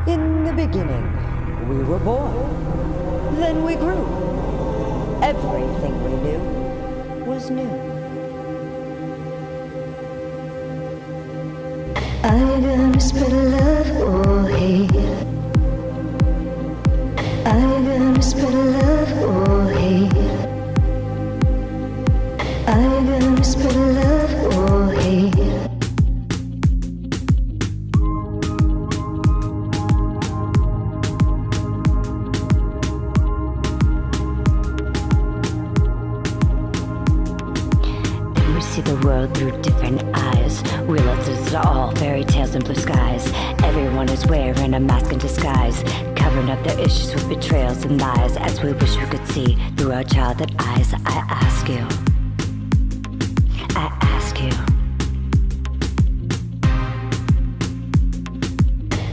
In the beginning, we were born. Then we grew. Everything we knew was new. I'm gonna spread love or hate. I'm gonna spread love or hate. I'm gonna spread love or hate. We see the world through different eyes. Realize it's all fairy tales and blue skies. Everyone is wearing a mask in disguise, covering up their issues with betrayals and lies. As we wish we could see through our childhood eyes. I ask you,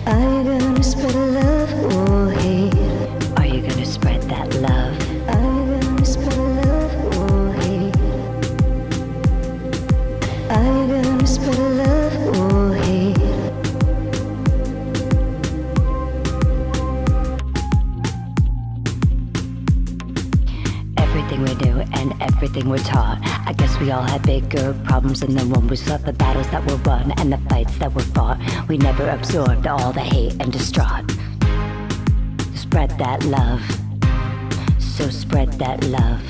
are you gonna spread love or hate? Are you gonna spread that love? Are you gonna spread love or hate? Are you gonna spread love or hate? Everything we do and everything we're taught. I guess we all had bigger problems than the one we saw. The battles that were won and the fights that were fought. We never absorbed all the hate and distraught. Spread that love. So spread that love.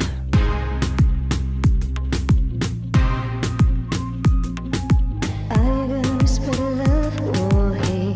Are you gonna spread love or hate?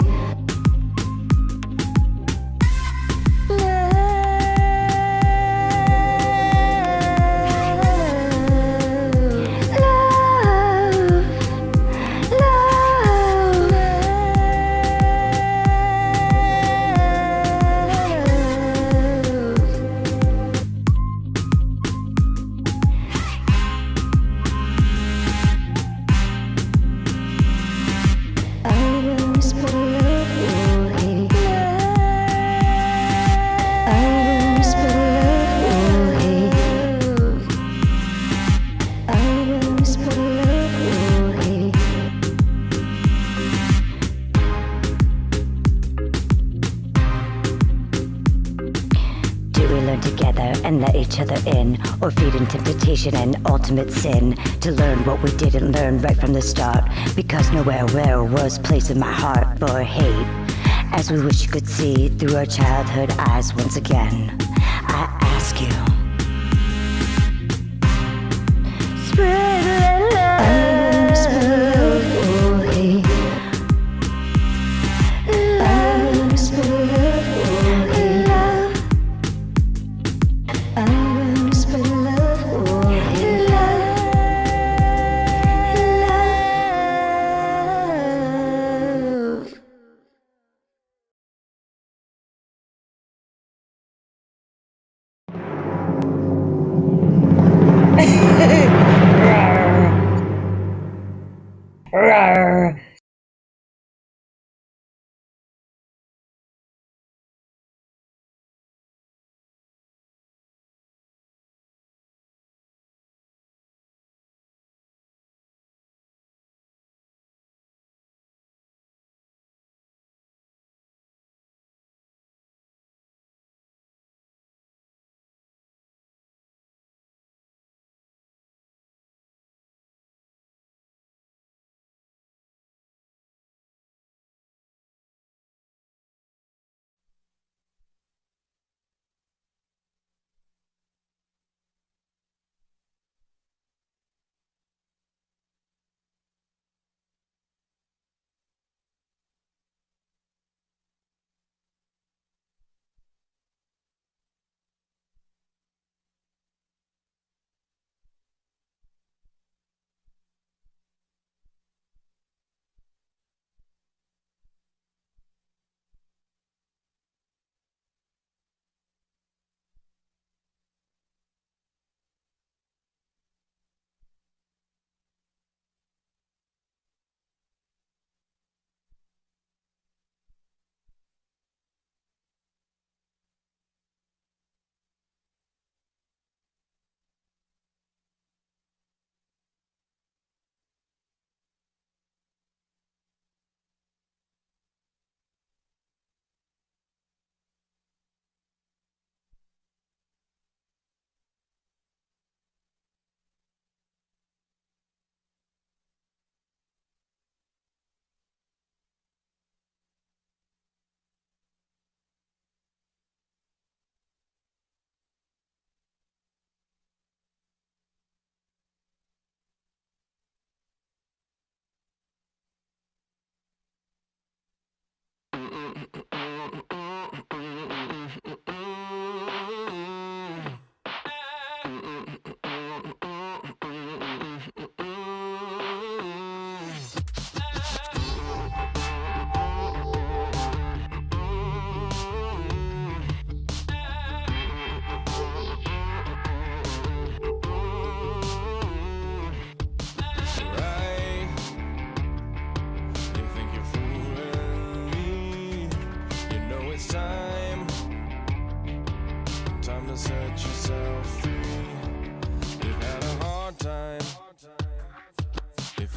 Together and let each other in, or feed in temptation and ultimate sin, to learn what we didn't learn right from the start, because nowhere was place in my heart for hate. As we wish you could see through our childhood eyes once again, I ask you, spread love, spread love or hate. Spread love or hate.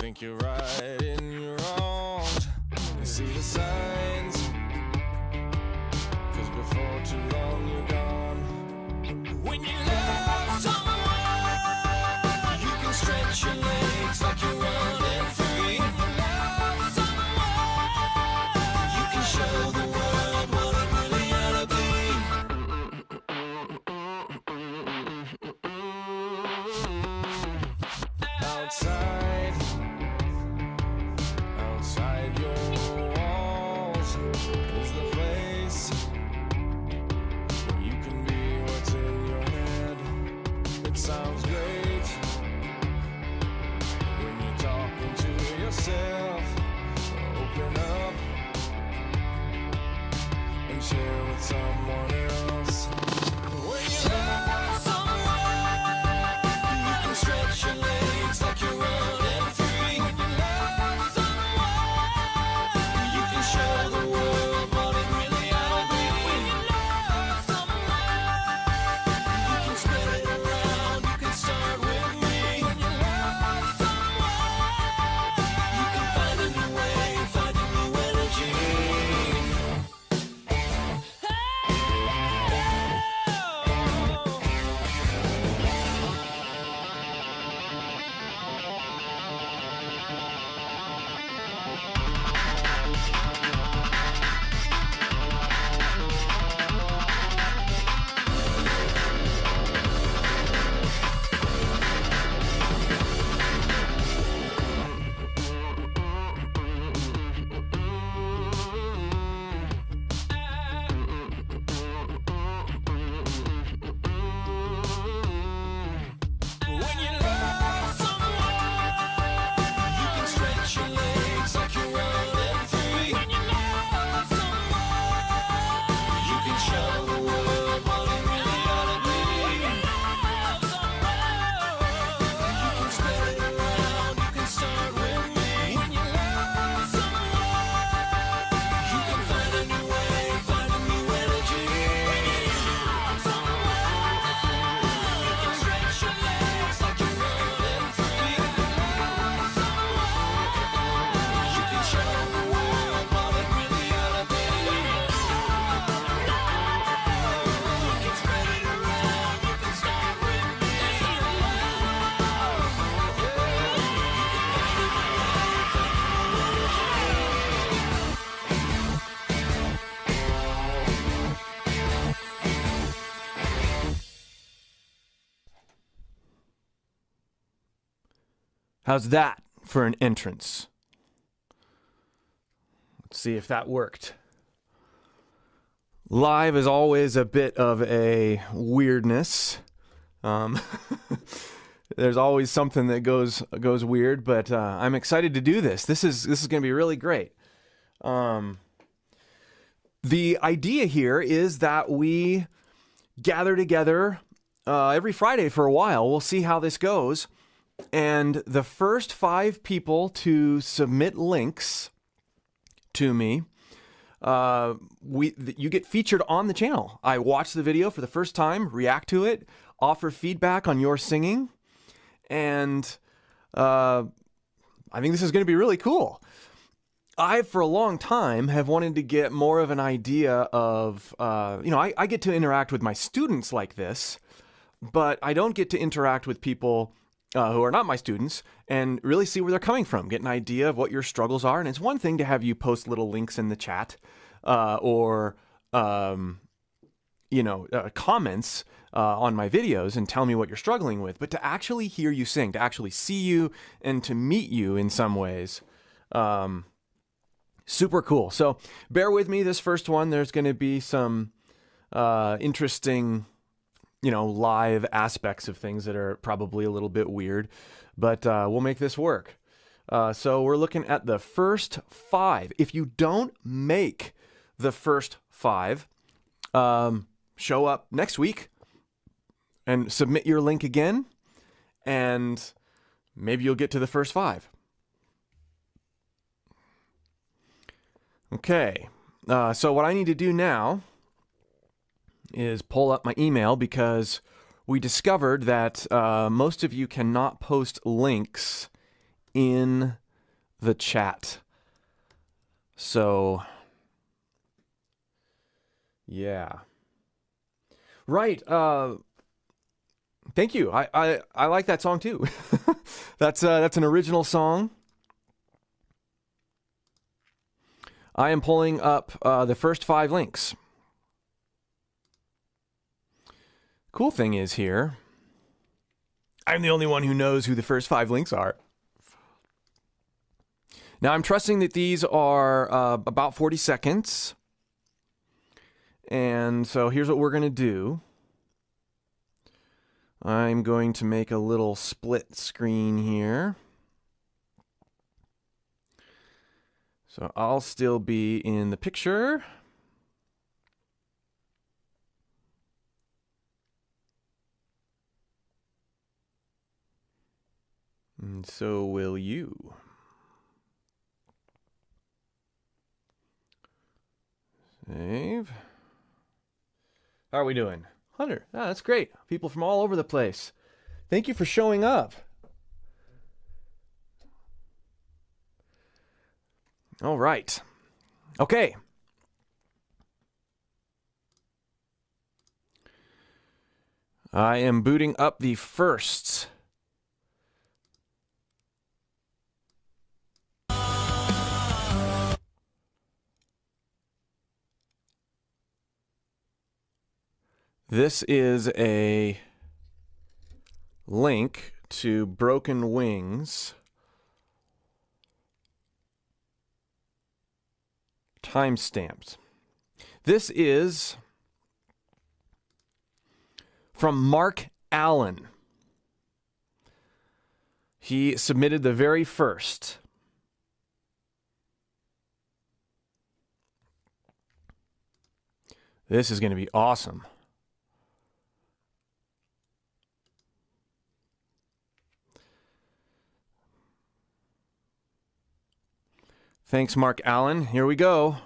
think you're right and you're wrong. You see the signs, 'cause before too long you're gone. When you love someone, you can stretch your legs like you're running free. When you love someone, you can show the world what it really ought to be. Outside, outside your walls is the place where you can be what's in your head. It sounds great when you're talking to yourself. Open up and share with someone else. When you love someone, you can stretch your legs like you're running free. When you love someone, you can show the world what it really ought to be. When you love someone, you can spread it around, you can start with me. When you love someone, you can find a new way, find a new energy. When you love someone, you can stretch your legs like you're running free. When you love someone, you can show the world what it really ought to be. When you love someone, you can spread it around, you can start with me. When you love someone, you can find a new way, find a new energy. When you love someone, you can stretch your legs like you're running free. When you love someone, you can show the world what it really ought to be. When you love, you can spread it around, you can start with me. When you love, you can find a new How's that for an entrance? Let's see if that worked. Live is always a bit of a weirdness. There's always something that goes weird, but I'm excited to do this. This is going to be really great. The idea here is that we gather together every Friday for a while. We'll see how this goes. And the first 5 people to submit links to me, you get featured on the channel. I watch the video for the first time, react to it, offer feedback on your singing, and I think this is going to be really cool. I, for a long time, have wanted to get more of an idea of, I get to interact with my students like this, but I don't get to interact with people who are not my students and really see where they're coming from, get an idea of what your struggles are. And it's one thing to have you post little links in the chat or comments on my videos and tell me what you're struggling with, but to actually hear you sing, to actually see you and to meet you in some ways, super cool. So bear with me this first one. There's going to be some interesting live aspects of things that are probably a little bit weird, but we'll make this work. So we're looking at the first 5. If you don't make the first 5, show up next week and submit your link again, and maybe you'll get to the first 5. Okay, so what I need to do now is pull up my email, because we discovered that most of you cannot post links in the chat. So, yeah. Right. Thank you. I like that song too. That's an original song. I am pulling up the first 5 links. Cool thing is here, I'm the only one who knows who the first 5 links are. Now I'm trusting that these are about 40 seconds. And so here's what we're going to do. I'm going to make a little split screen here. So I'll still be in the picture. And so will you. Save. How are we doing? 100. Ah, that's great. People from all over the place. Thank you for showing up. All right. Okay. I am booting up the first. This is a link to Broken Wings. Timestamped. This is from Mark Allen. He submitted the very first. This is going to be awesome. Thanks, Mark Allen. Here we go.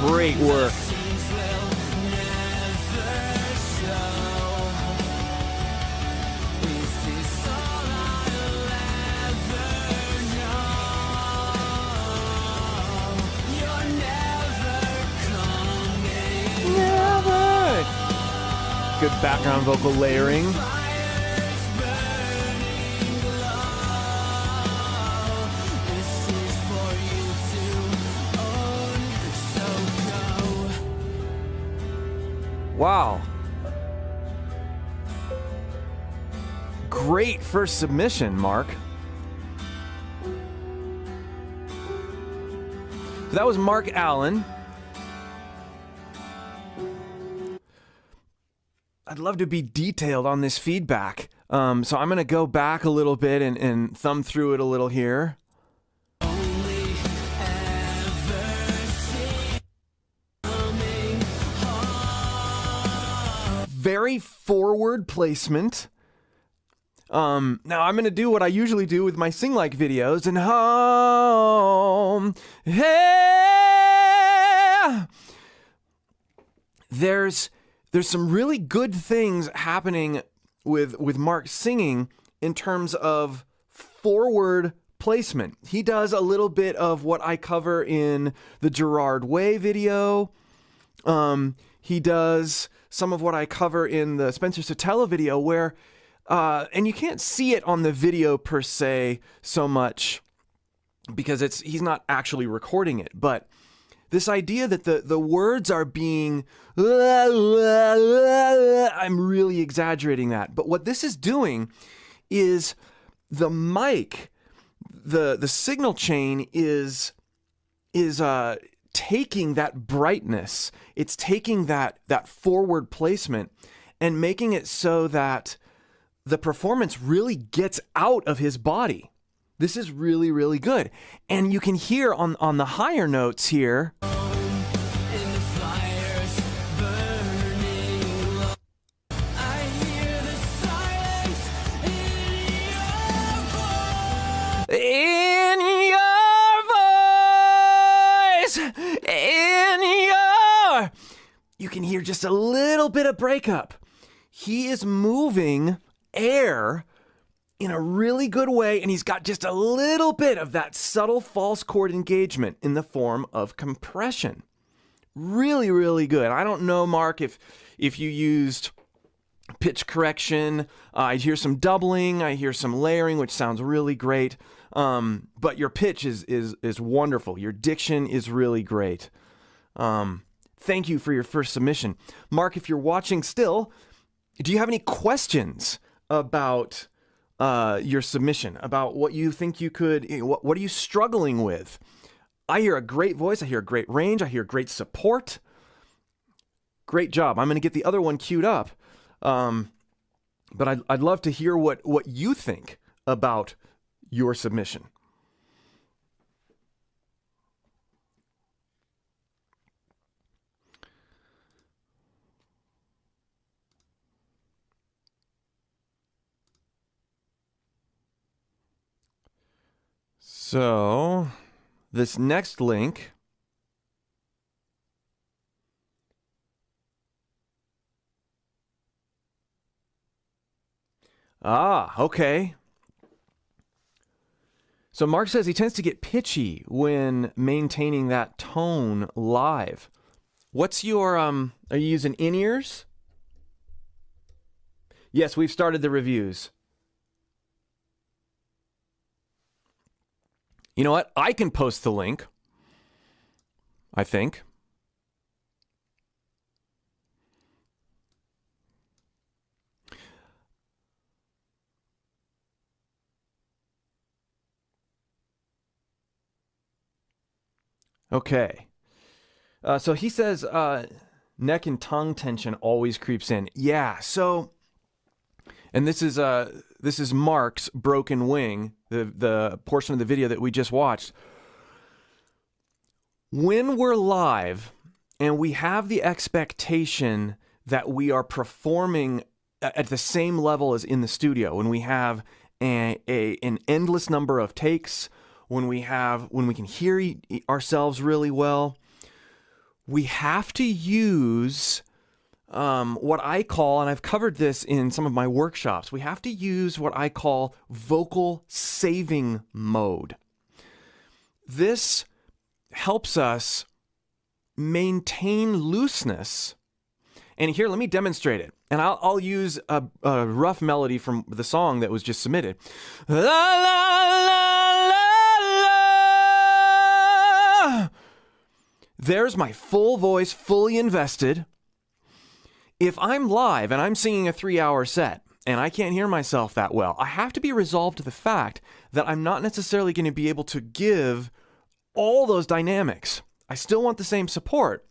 Great work. Never. Good background vocal layering. Wow. Great first submission, Mark. So that was Mark Allen. I'd love to be detailed on this feedback. So I'm going to go back a little bit and thumb through it a little here. Very forward placement. Now I'm going to do what I usually do with my Sing Like videos and home. Hey! There's some really good things happening with Mark singing in terms of forward placement. He does a little bit of what I cover in the Gerard Way video. He does some of what I cover in the Spencer Sotelo video where, and you can't see it on the video per se so much because he's not actually recording it, but this idea that the words are being I'm really exaggerating that. But what this is doing is the mic, the signal chain is taking that brightness, it's taking that forward placement and making it so that the performance really gets out of his body. This is really, really good. And you can hear on the higher notes here, In the fires burning low, I hear the silence in your you can hear just a little bit of breakup. He is moving air in a really good way, and he's got just a little bit of that subtle false chord engagement in the form of compression. Really, really good. I don't know, Mark, if you used pitch correction. I hear some doubling, I hear some layering, which sounds really great. But your pitch is wonderful. Your diction is really great. Thank you for your first submission. Mark, if you're watching still, do you have any questions about your submission, about what you think you could, what are you struggling with? I hear a great voice. I hear a great range. I hear great support. Great job. I'm going to get the other one queued up. But I'd love to hear what you think about your submission. So, this next link okay. So Mark says he tends to get pitchy when maintaining that tone live. What's your, are you using in-ears? Yes, we've started the reviews. You know what? I can post the link, I think. Okay. So he says neck and tongue tension always creeps in. Yeah, so, and this is Mark's broken wing, the portion of the video that we just watched. When we're live and we have the expectation that we are performing at the same level as in the studio, when we have an endless number of takes, when we can hear ourselves really well, we have to use what I call, and I've covered this in some of my workshops, we have to use what I call vocal saving mode. This helps us maintain looseness. And here, let me demonstrate it. And I'll use a rough melody from the song that was just submitted. La, la, la, la. There's my full voice, fully invested. If I'm live and I'm singing a 3-hour set and I can't hear myself that well, I have to be resolved to the fact that I'm not necessarily going to be able to give all those dynamics. I still want the same support,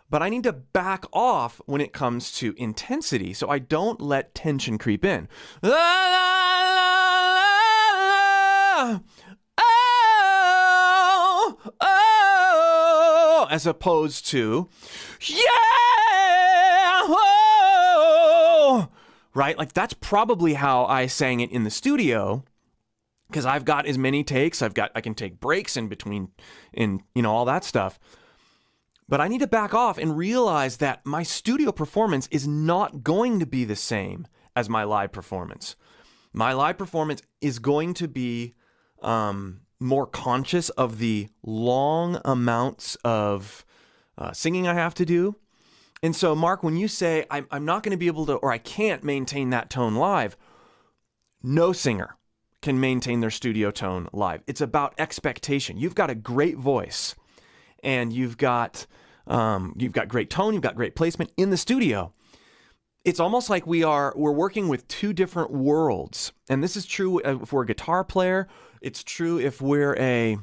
but I need to back off when it comes to intensity so I don't let tension creep in. La, la, la, la. Oh, oh, as opposed to, yeah, oh, right? Like that's probably how I sang it in the studio, because I've got as many takes. I can take breaks in between, all that stuff. But I need to back off and realize that my studio performance is not going to be the same as my live performance. My live performance is going to be more conscious of the long amounts of singing I have to do. And so, Mark, when you say I'm not going to be able to, or I can't maintain that tone live, no singer can maintain their studio tone live. It's about expectation. You've got a great voice, and you've got great tone, you've got great placement in the studio. it's almost like we're working with two different worlds. And this is true if we're a guitar player. It's true if we're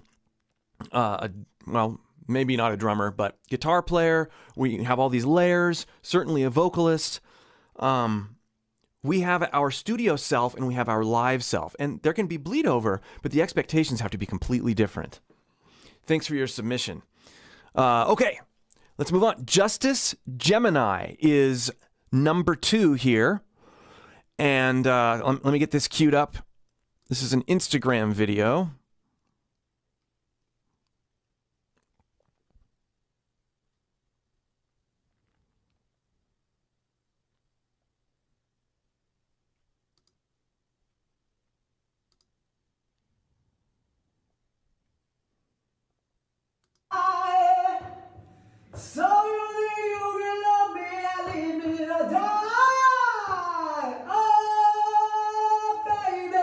well, maybe not a drummer, but guitar player. We have all these layers, certainly a vocalist. We have our studio self and we have our live self. And there can be bleed over, but the expectations have to be completely different. Thanks for your submission. Okay, let's move on. Justice Gemini is number 2 here. And let me get this queued up. This is an Instagram video. So you think you can love me and leave me to die? Oh, baby,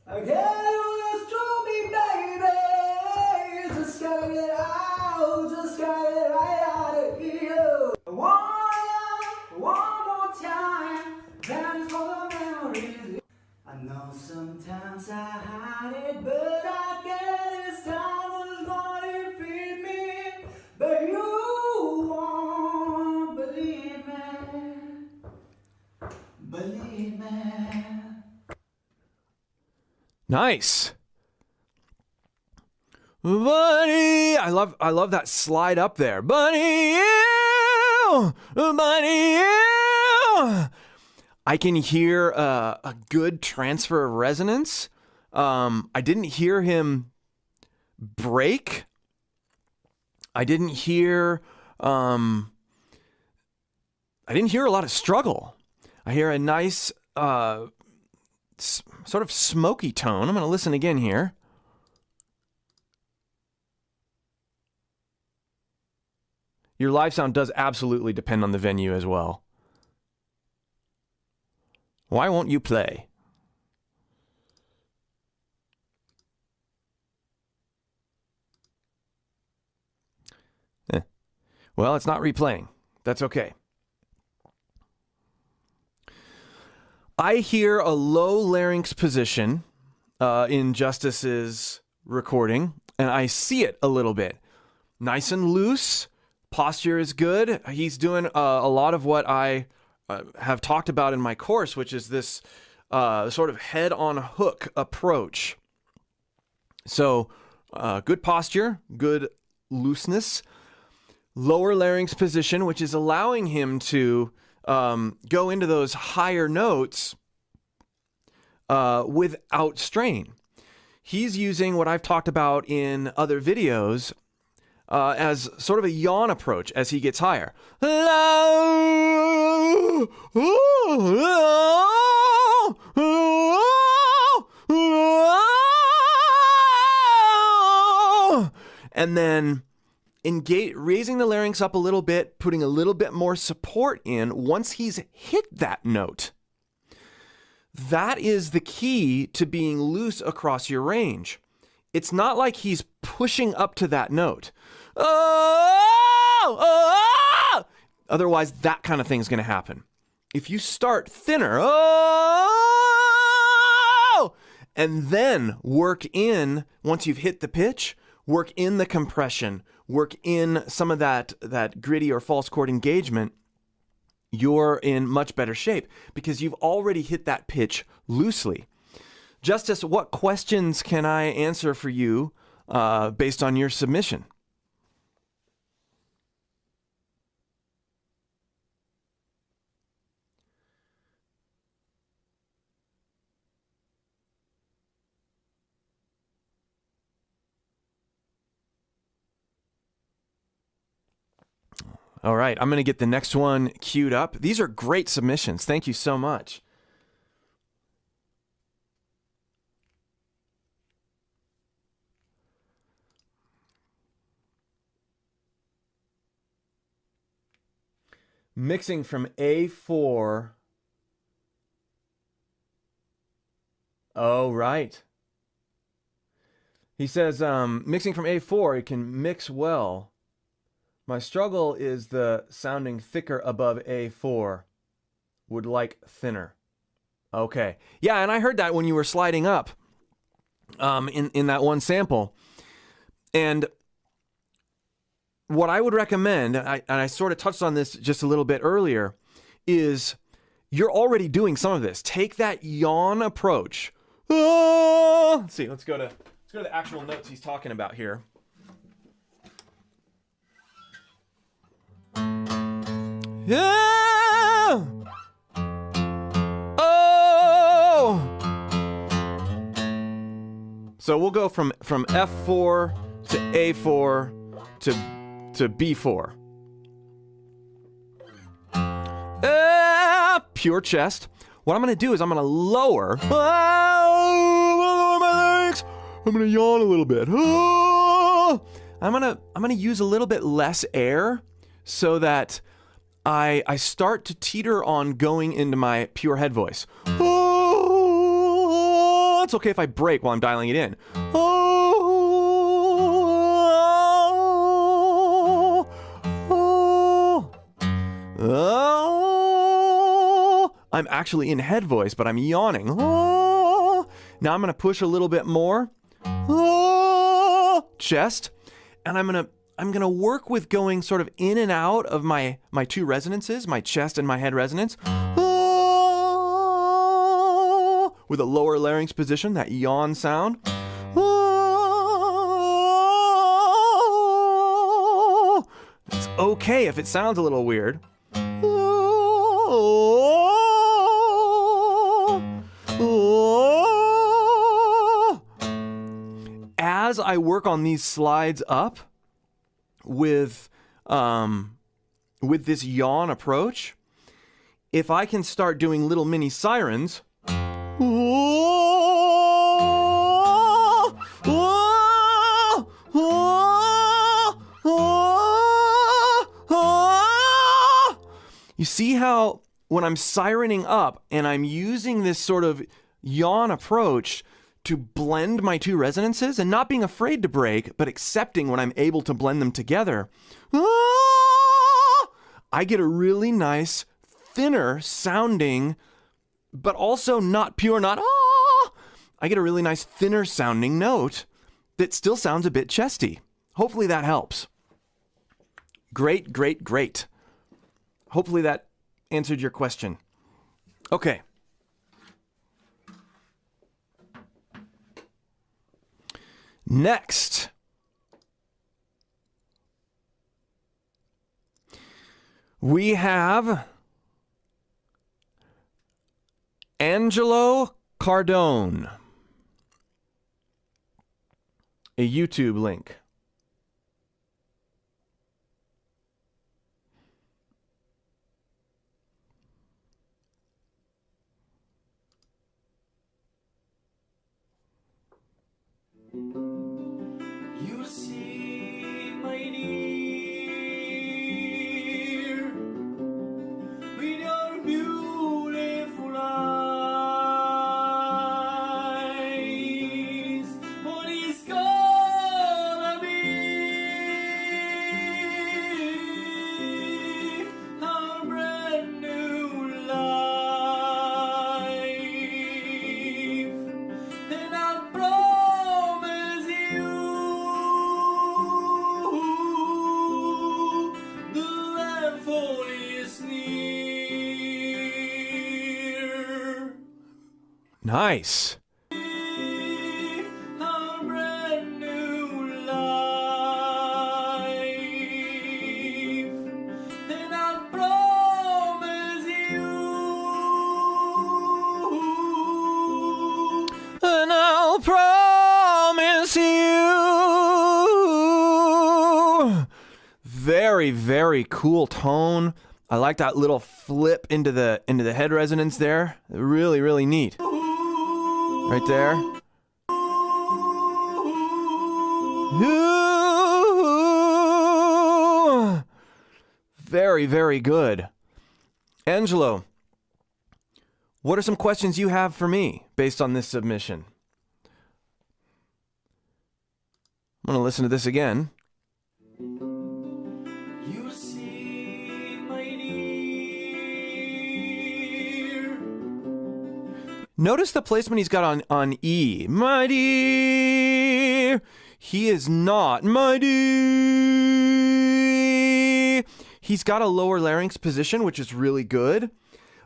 again you just told me, baby, just gotta get out, just gotta get right out of here. One more time, that is for the memories. I know sometimes I hide it, but I can't. This time was gonna defeat me, but you won't believe me. Believe me. Nice. Bunny, I love that slide up there. Bunny, ew, bunny, ew. I can hear a good transfer of resonance. I didn't hear him break. I didn't hear a lot of struggle. I hear a nice sort of smoky tone. I'm going to listen again here. Your live sound does absolutely depend on the venue as well. Why won't you play? Well, it's not replaying. That's okay. I hear a low larynx position in Justice's recording, and I see it a little bit. Nice and loose. Posture is good. He's doing a lot of what I have talked about in my course, which is this sort of head-on-hook approach. So good posture, good looseness, lower larynx position, which is allowing him to go into those higher notes without strain. He's using what I've talked about in other videos as sort of a yawn approach as he gets higher. And then raising the larynx up a little bit, putting a little bit more support in once he's hit that note. That is the key to being loose across your range. It's not like he's pushing up to that note. Otherwise, that kind of thing is going to happen. If you start thinner, and then work in, once you've hit the pitch, work in the compression, work in some of that gritty or false chord engagement, you're in much better shape because you've already hit that pitch loosely. Justice, what questions can I answer for you based on your submission? All right, I'm going to get the next one queued up. These are great submissions. Thank you so much. Mixing from A4. Oh, right. He says, mixing from A4, it can mix well. My struggle is the sounding thicker above A4. Would like thinner. Okay. Yeah, and I heard that when you were sliding up in that one sample. And what I would recommend, and I sort of touched on this just a little bit earlier, is you're already doing some of this. Take that yawn approach. Ah! Let's see. Let's go to the actual notes he's talking about here. Yeah! Oh! So we'll go from F4 to A4 to B4. Pure chest. What I'm going to do is I'm going to lower. My legs. I'm going to yawn a little bit. I'm going to use a little bit less air so that I start to teeter on going into my pure head voice. It's okay if I break while I'm dialing it in. I'm actually in head voice, but I'm yawning. Now I'm going to push a little bit more. Chest. And I'm going to work with going sort of in and out of my two resonances, my chest and my head resonance. With a lower larynx position, that yawn sound. It's okay if it sounds a little weird. As I work on these slides up with this yawn approach, if I can start doing little mini sirens, you see how when I'm sirening up and I'm using this sort of yawn approach to blend my two resonances and not being afraid to break, but accepting when I'm able to blend them together, I get a really nice, thinner sounding, but also not pure, not I get a really nice, thinner sounding note that still sounds a bit chesty. Hopefully that helps. Great, great, great. Hopefully that answered your question. Okay. Next, we have Angelo Cardone, a YouTube link. You see, my dear, with your beautiful eyes, what is gonna be our brand new life, and I promise you the land fall is near. Nice. Our brand new life, and I promise you. And I'll promise you. Very, very cool tone. I like that little flip into the head resonance there. Really, really neat. Right there. Ooh. Very, very good. Angelo, what are some questions you have for me based on this submission? I'm going to listen to this again. Notice the placement he's got on E. My dear. He is not. My dear. He's got a lower larynx position, which is really good.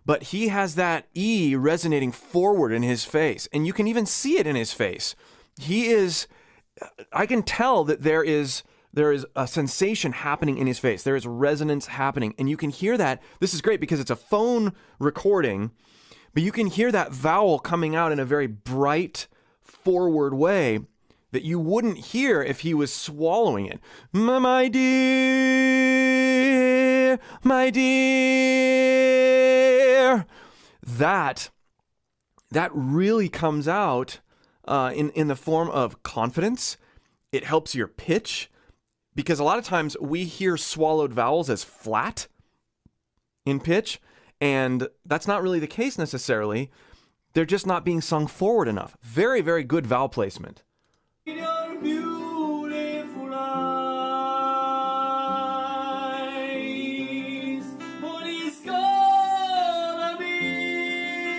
But he has that E resonating forward in his face. And you can even see it in his face. I can tell that there is a sensation happening in his face. There is resonance happening. And you can hear that. This is great because it's a phone recording, but you can hear that vowel coming out in a very bright, forward way that you wouldn't hear if he was swallowing it. My dear, my dear. That really comes out in the form of confidence. It helps your pitch, because a lot of times we hear swallowed vowels as flat in pitch, and that's not really the case necessarily. They're just not being sung forward enough. Very, very good vowel placement. In your beautiful eyes, what is gonna be?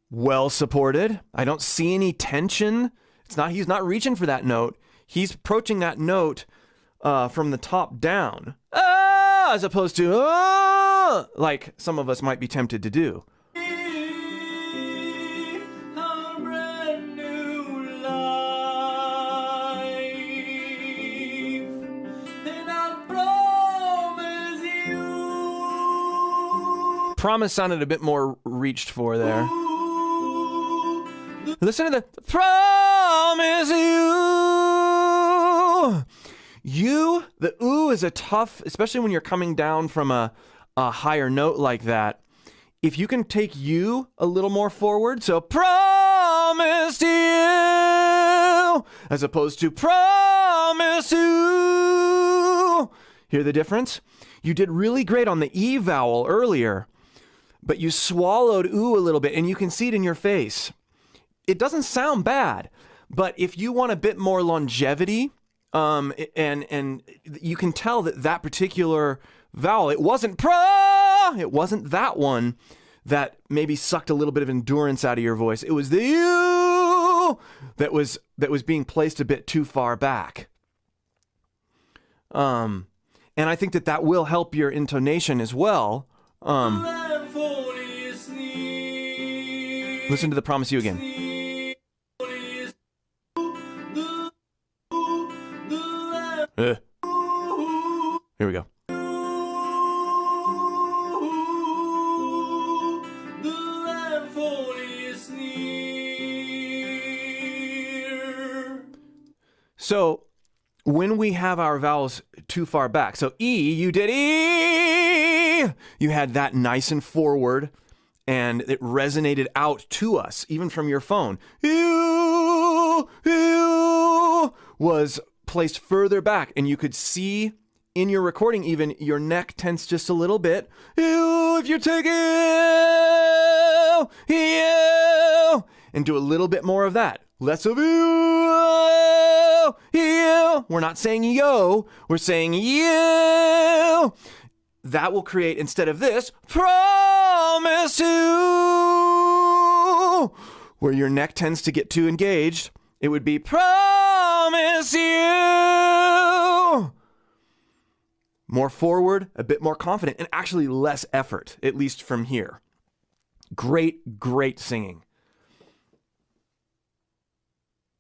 Well supported. I don't see any tension. He's not reaching for that note. He's approaching that note from the top down, as opposed to like some of us might be tempted to do. A brand new life, and I promise you. Promise sounded a bit more reached for there. Listen to the promise you. The ooh is a tough, especially when you're coming down from a higher note like that. If you can take you a little more forward, so promise you, as opposed to promise you. Hear the difference? You did really great on the E vowel earlier, but you swallowed ooh a little bit, and you can see it in your face. It doesn't sound bad, but if you want a bit more longevity, and you can tell that particular vowel, it wasn't that one that maybe sucked a little bit of endurance out of your voice. It was the you that was being placed a bit too far back. And I think that will help your intonation as well. Listen to the promise you again. Here we go. So when we have our vowels too far back, so E, you did E, you had that nice and forward, and it resonated out to us, even from your phone. You was placed further back, and you could see in your recording even your neck tense just a little bit. You, if you take you, and do a little bit more of that. Less of you. We're not saying yo, we're saying you. That will create, instead of this, promise you, where your neck tends to get too engaged, it would be promise you. More forward, a bit more confident, and actually less effort, at least from here. Great, great singing.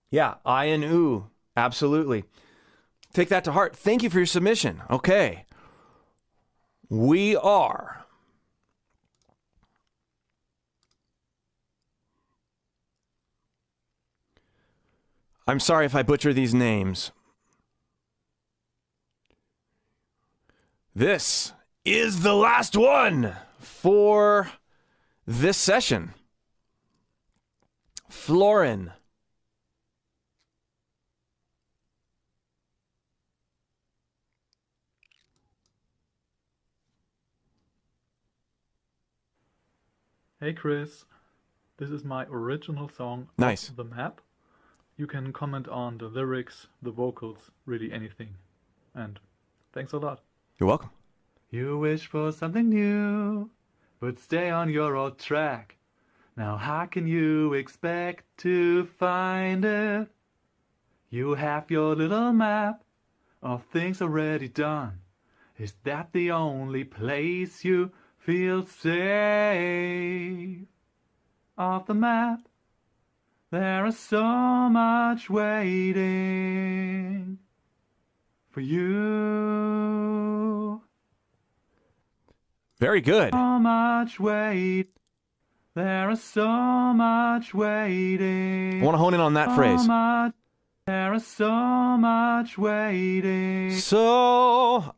Yeah, I and ooh, absolutely. Take that to heart. Thank you for your submission. Okay. We are I'm sorry if I butcher these names. This is the last one for this session. Florin. Hey Chris, this is my original song, Nice. Off the Map. You can comment on the lyrics, the vocals, really anything. And thanks a lot. You're welcome. You wish for something new, but stay on your old track. Now how can you expect to find it? You have your little map of things already done. Is that the only place you feel safe? Off the map, there is so much waiting for you. Very good. So much wait. There is so much waiting. I want to hone in on that phrase. There is so much waiting. So,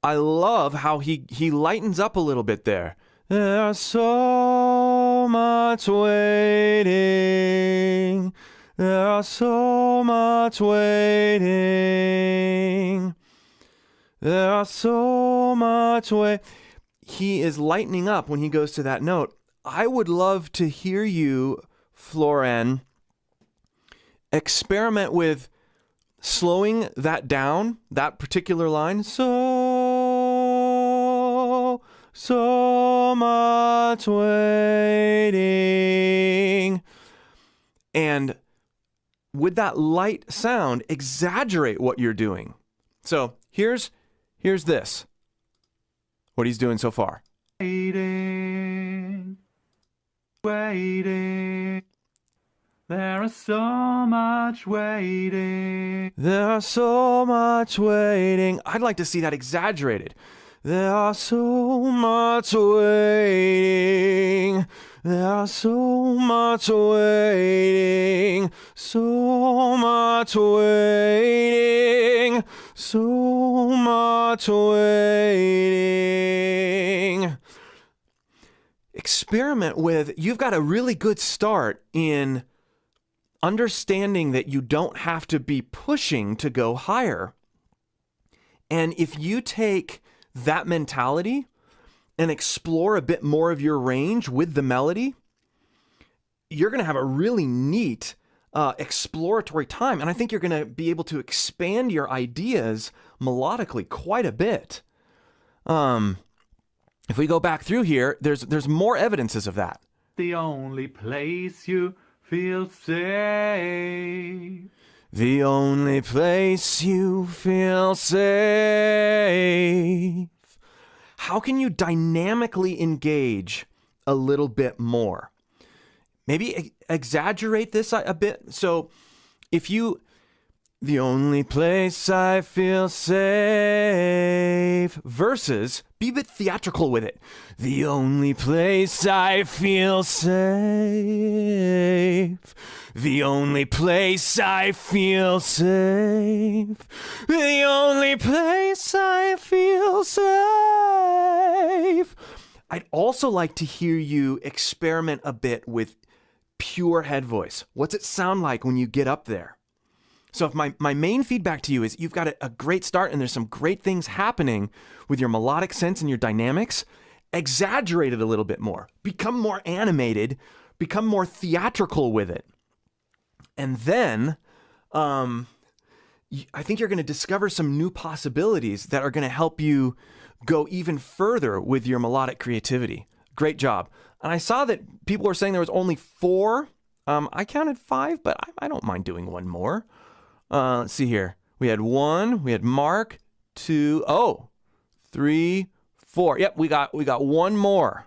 I love how he lightens up a little bit there. There's so much waiting. There's so much waiting. There's so much waiting. He is lightening up when he goes to that note. I would love to hear you, Floren, experiment with slowing that down, that particular line. So much waiting. And with that light sound, exaggerate what you're doing. So here's this. What he's doing so far. Waiting. There is so much waiting. There's so much waiting. I'd like to see that exaggerated. There's so much waiting. There's so much waiting. So much waiting. So much waiting. Experiment with, you've got a really good start in understanding that you don't have to be pushing to go higher. And if you take that mentality and explore a bit more of your range with the melody, you're going to have a really neat exploratory time. And I think you're going to be able to expand your ideas melodically quite a bit. If we go back through here, there's more evidences of that. The only place you feel safe. The only place you feel safe. How can you dynamically engage a little bit more? Maybe exaggerate this a bit. So if you, the only place I feel safe, versus be a bit theatrical with it. The only place I feel safe. The only place I feel safe. The only place I feel safe. I'd also like to hear you experiment a bit with pure head voice. What's it sound like when you get up there? So if my main feedback to you is you've got a great start and there's some great things happening with your melodic sense and your dynamics, exaggerate it a little bit more. Become more animated. Become more theatrical with it. And then I think you're going to discover some new possibilities that are going to help you go even further with your melodic creativity. Great job. And I saw that people were saying there was only 4. I counted 5, but I don't mind doing one more. Let's see here. We had 1, we had Mark, 2, 3, 4. Yep, we got one more.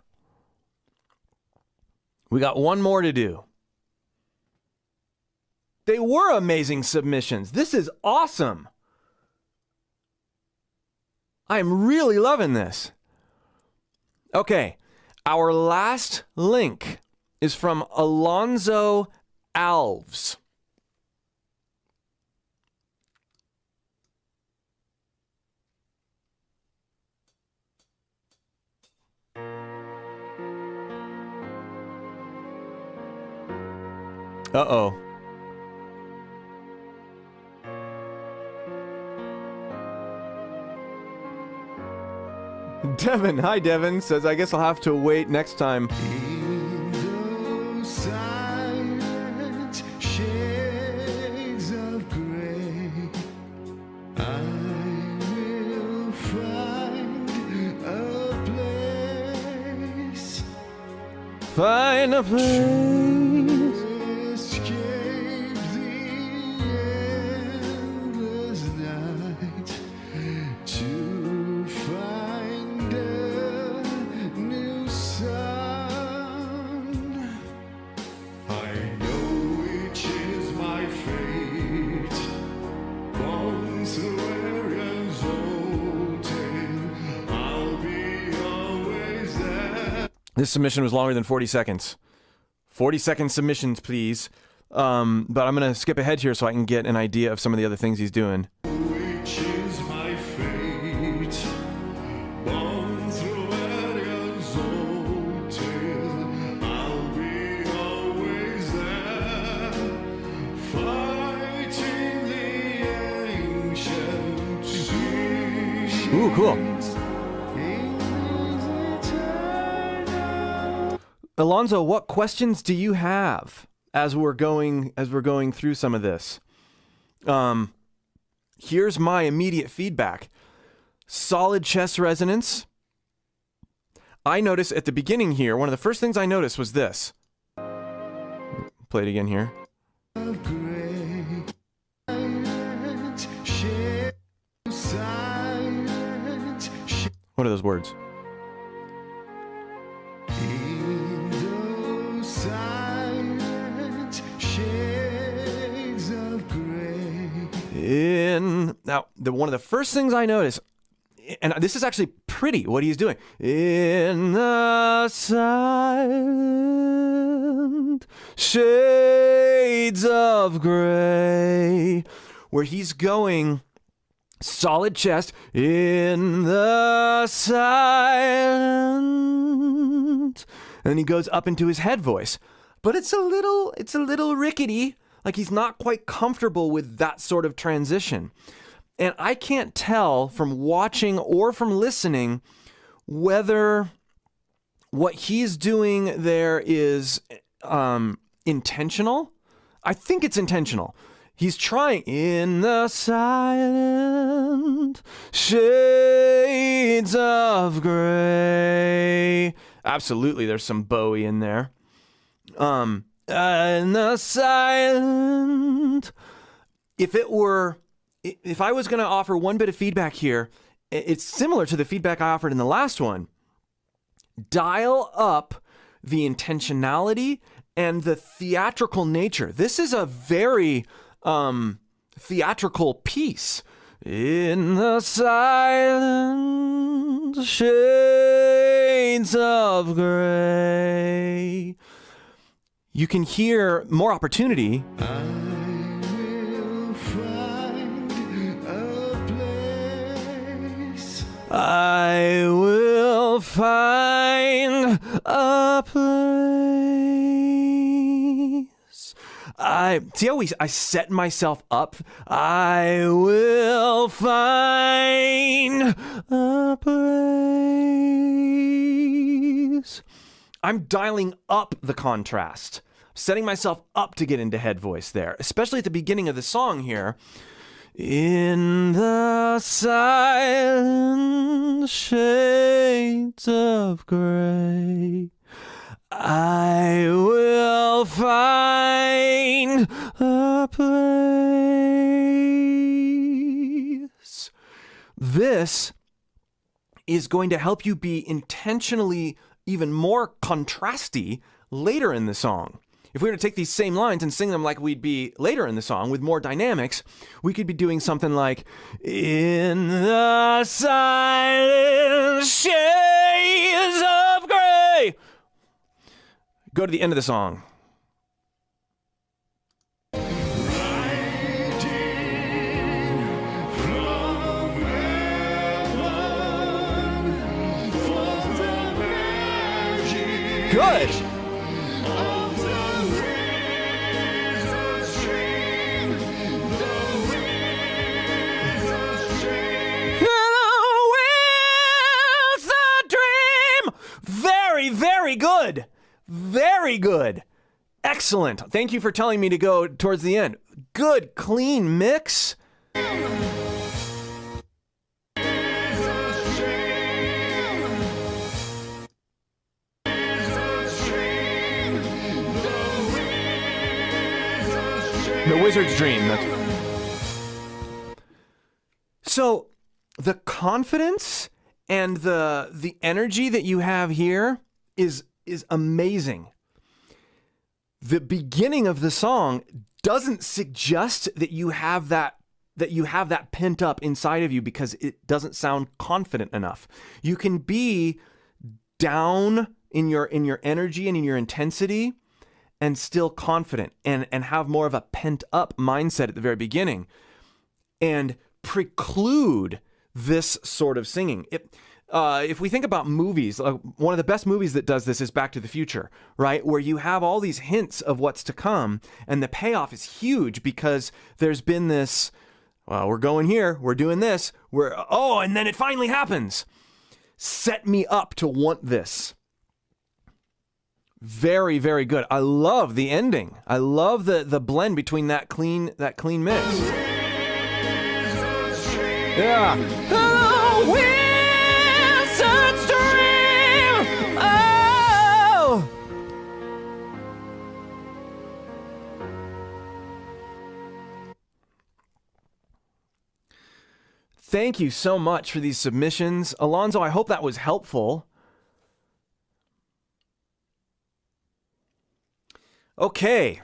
We got one more to do. They were amazing submissions. This is awesome. I'm really loving this. Okay, our last link is from Alonzo Alves. Uh-oh. Devin, hi Devin, says I guess I'll have to wait next time. In those silent shades of gray, I will find find a place. Escape the endless night to find a new sun. I know which is my fate. Born through Arian's old tale, I'll be always there. This submission was longer than 40 seconds. 40-second submissions, please. But I'm going to skip ahead here so I can get an idea of some of the other things he's doing. Which is my fate? Born through Arian's old tale, I'll be always there, fighting the ancient seas. Ooh, cool. Alonzo, what questions do you have as we're going through some of this? Here's my immediate feedback. Solid chest resonance. I noticed at the beginning here, one of the first things I noticed was this. Play it again here. What are those words? One of the first things I noticed, and this is actually pretty, what he's doing. In the silent shades of gray, where he's going solid chest in the silent, and then he goes up into his head voice. But it's a little rickety, like he's not quite comfortable with that sort of transition. And I can't tell from watching or from listening whether what he's doing there is intentional. I think it's intentional. He's trying in the silent shades of gray. Absolutely, there's some Bowie in there. In the silent. If I was going to offer one bit of feedback here, it's similar to the feedback I offered in the last one. Dial up the intentionality and the theatrical nature. This is a very theatrical piece. In the silent shades of gray. You can hear more opportunity. I will find a place. See how I set myself up? I will find a place. I'm dialing up the contrast, setting myself up to get into head voice there, especially at the beginning of the song here. In the silent shades of gray, I will find a place. This is going to help you be intentionally even more contrasty later in the song. If we were to take these same lines and sing them like we'd be later in the song with more dynamics, we could be doing something like, in the silent shades of gray. Go to the end of the song. Good. Very good. Very good. Excellent. Thank you for telling me to go towards the end. Good, clean mix. wizard's dream. So the confidence and the energy that you have here is amazing. The beginning of the song doesn't suggest that you have that pent up inside of you because it doesn't sound confident enough. You can be down in your energy and in your intensity and still confident and have more of a pent up mindset at the very beginning and preclude this sort of singing. If we think about movies, one of the best movies that does this is Back to the Future, right? Where you have all these hints of what's to come, and the payoff is huge because there's been this, well, we're going here, we're doing this, and then it finally happens. Set me up to want this. Very, very good. I love the ending. I love the blend between that clean mix. Yeah. Oh, wizard's dream. Oh. Thank you so much for these submissions. Alonzo, I hope that was helpful. Okay.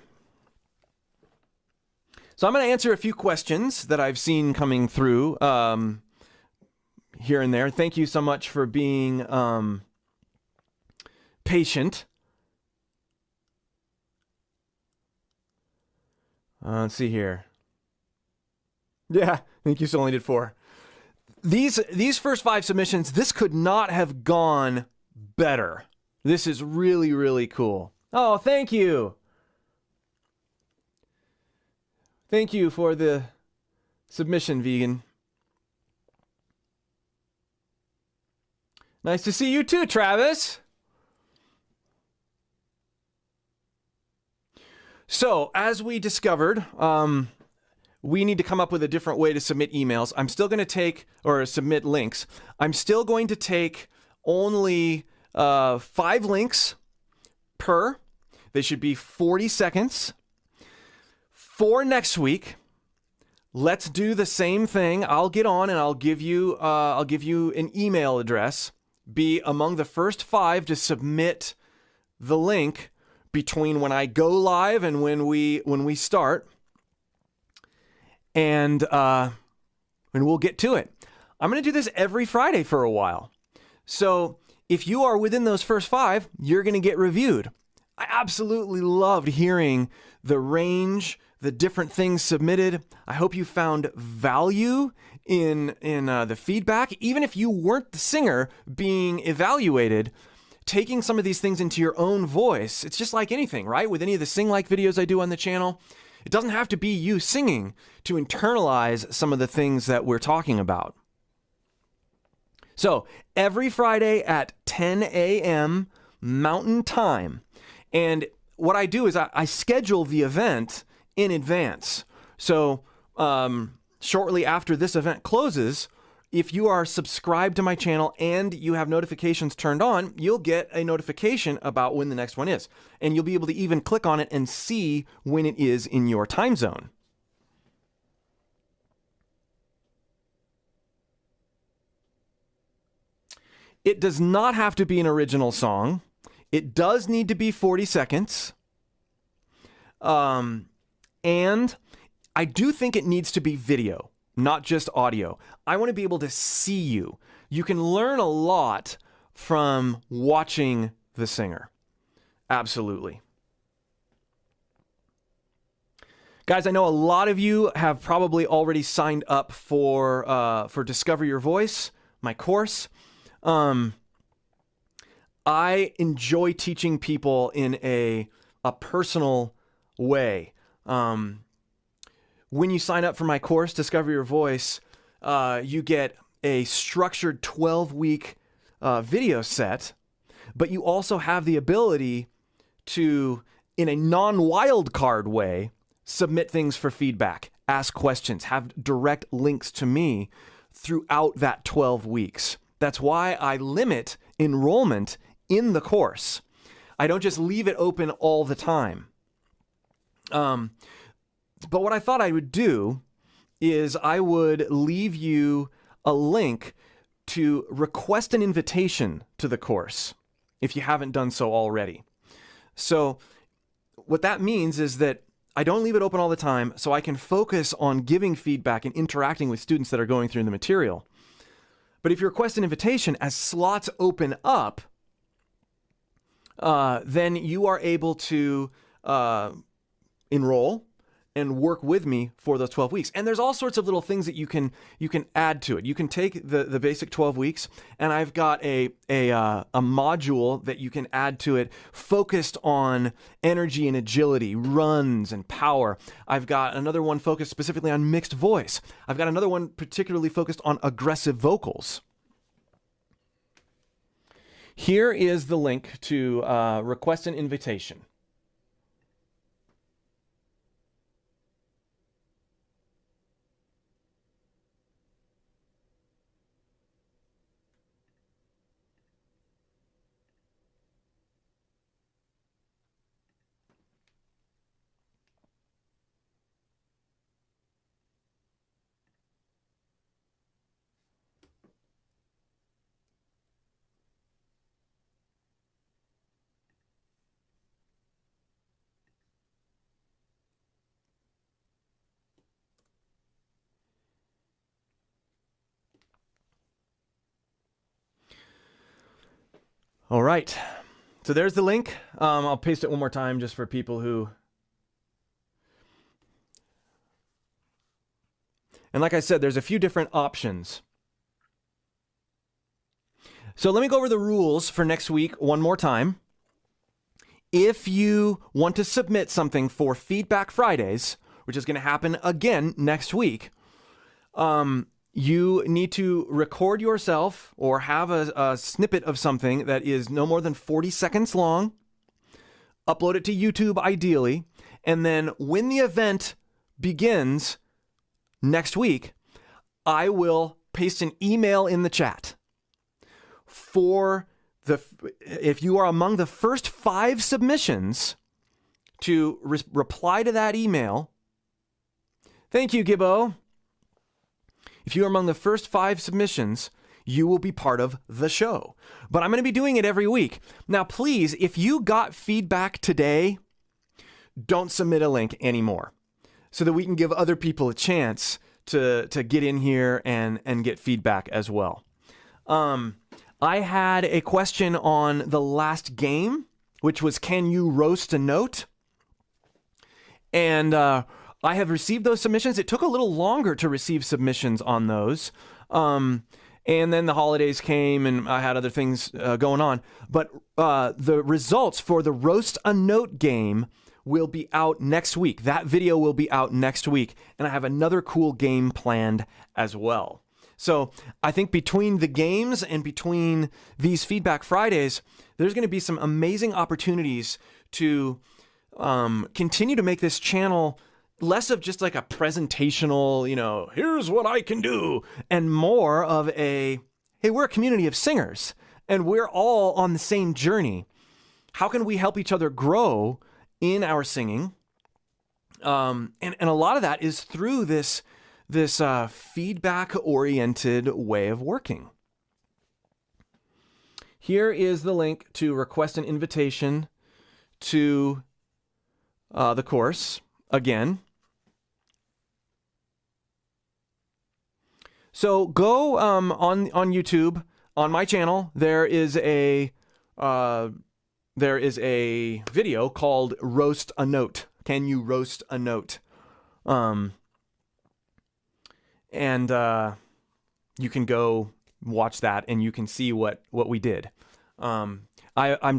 So I'm going to answer a few questions that I've seen coming through here and there. Thank you so much for being patient. Let's see here. Yeah, I think you only did 4. These first 5 submissions, this could not have gone better. This is really, really cool. Oh, thank you. Thank you for the submission, Vegan. Nice to see you too, Travis. So, as we discovered, we need to come up with a different way to submit emails. I'm still going to take, or submit links. I'm still going to take only 5 links per. They should be 40 seconds. For next week, let's do the same thing. I'll get on and I'll give you an email address. Be among the first 5 to submit the link between when I go live and when we start. And we'll get to it. I'm going to do this every Friday for a while. So if you are within those first 5, you're going to get reviewed. I absolutely loved hearing the range, the different things submitted. I hope you found value in the feedback. Even if you weren't the singer being evaluated, taking some of these things into your own voice, it's just like anything, right? With any of the sing-like videos I do on the channel, it doesn't have to be you singing to internalize some of the things that we're talking about. So every Friday at 10 a.m. Mountain Time. And what I do is I schedule the event in advance. So shortly after this event closes, if you are subscribed to my channel and you have notifications turned on, you'll get a notification about when the next one is. And you'll be able to even click on it and see when it is in your time zone. It does not have to be an original song. It does need to be 40 seconds. And I do think it needs to be video, not just audio. I want to be able to see you. You can learn a lot from watching the singer. Absolutely. Guys, I know a lot of you have probably already signed up for Discover Your Voice, my course. I enjoy teaching people in a personal way. When you sign up for my course, Discover Your Voice, you get a structured 12-week video set, but you also have the ability to, in a non-wild card way, submit things for feedback, ask questions, have direct links to me throughout that 12 weeks. That's why I limit enrollment in the course. I don't just leave it open all the time. But what I thought I would do is I would leave you a link to request an invitation to the course if you haven't done so already. So what that means is that I don't leave it open all the time, so I can focus on giving feedback and interacting with students that are going through the material. But if you request an invitation, as slots open up, then you are able to enroll and work with me for those 12 weeks. And there's all sorts of little things that you can add to it. You can take the basic 12 weeks, and I've got a module that you can add to it focused on energy and agility, runs and power. I've got another one focused specifically on mixed voice. I've got another one particularly focused on aggressive vocals. Here is the link to request an invitation. All right, so there's the link. I'll paste it one more time just for people who... And like I said, there's a few different options. So let me go over the rules for next week one more time. If you want to submit something for Feedback Fridays, which is going to happen again next week, you need to record yourself or have a snippet of something that is no more than 40 seconds long, upload it to YouTube ideally, and then when the event begins next week, I will paste an email in the chat. If you are among the first 5 submissions to reply to that email, thank you, Gibbo. If you are among the first 5 submissions, you will be part of the show. But I'm going to be doing it every week. Now, please, if you got feedback today, don't submit a link anymore so that we can give other people a chance to get in here and get feedback as well. I had a question on the last game, which was, can you roast a note? And I have received those submissions. It took a little longer to receive submissions on those. And then the holidays came and I had other things going on. But the results for the Roast a Note game will be out next week. That video will be out next week. And I have another cool game planned as well. So I think between the games and between these Feedback Fridays, there's going to be some amazing opportunities to continue to make this channel less of just like a presentational, here's what I can do, and more of a, hey, we're a community of singers and we're all on the same journey. How can we help each other grow in our singing? And a lot of that is through this feedback-oriented way of working. Here is the link to request an invitation to the course again. So go on YouTube on my channel. There is a video called "Roast a Note." Can you roast a note? And you can go watch that, and you can see what we did. I'm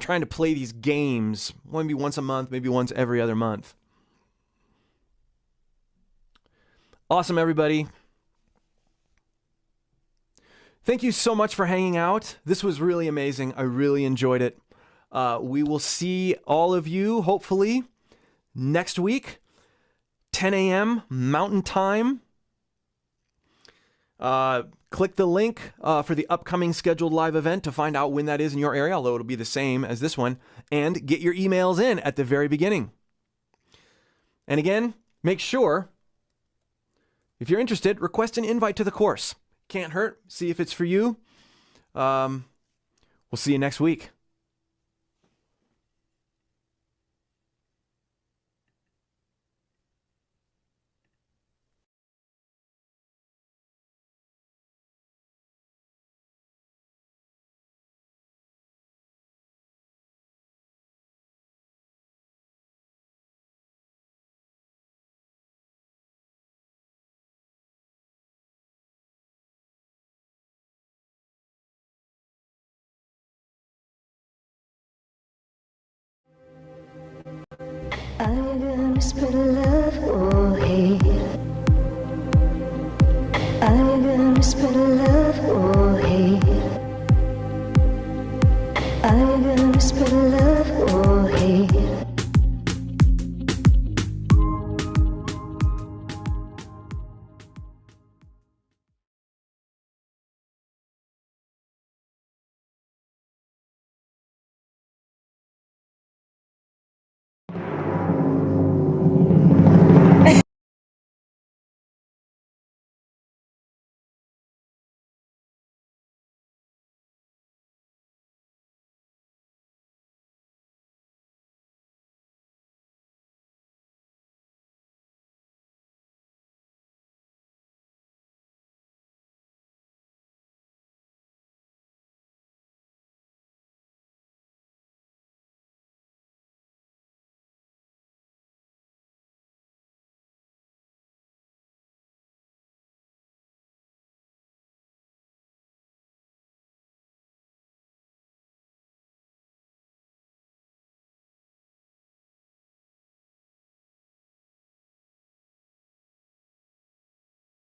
trying to play these games maybe once a month, maybe once every other month. Awesome, everybody. Thank you so much for hanging out. This was really amazing. I really enjoyed it. We will see all of you, hopefully, next week, 10 a.m. Mountain Time. Click the link for the upcoming scheduled live event to find out when that is in your area, although it'll be the same as this one, and get your emails in at the very beginning. And again, make sure, if you're interested, request an invite to the course. Can't hurt. See if it's for you. We'll see you next week. Are you gonna spread love or hate? Are you gonna spread love or hate? Are you gonna spread love?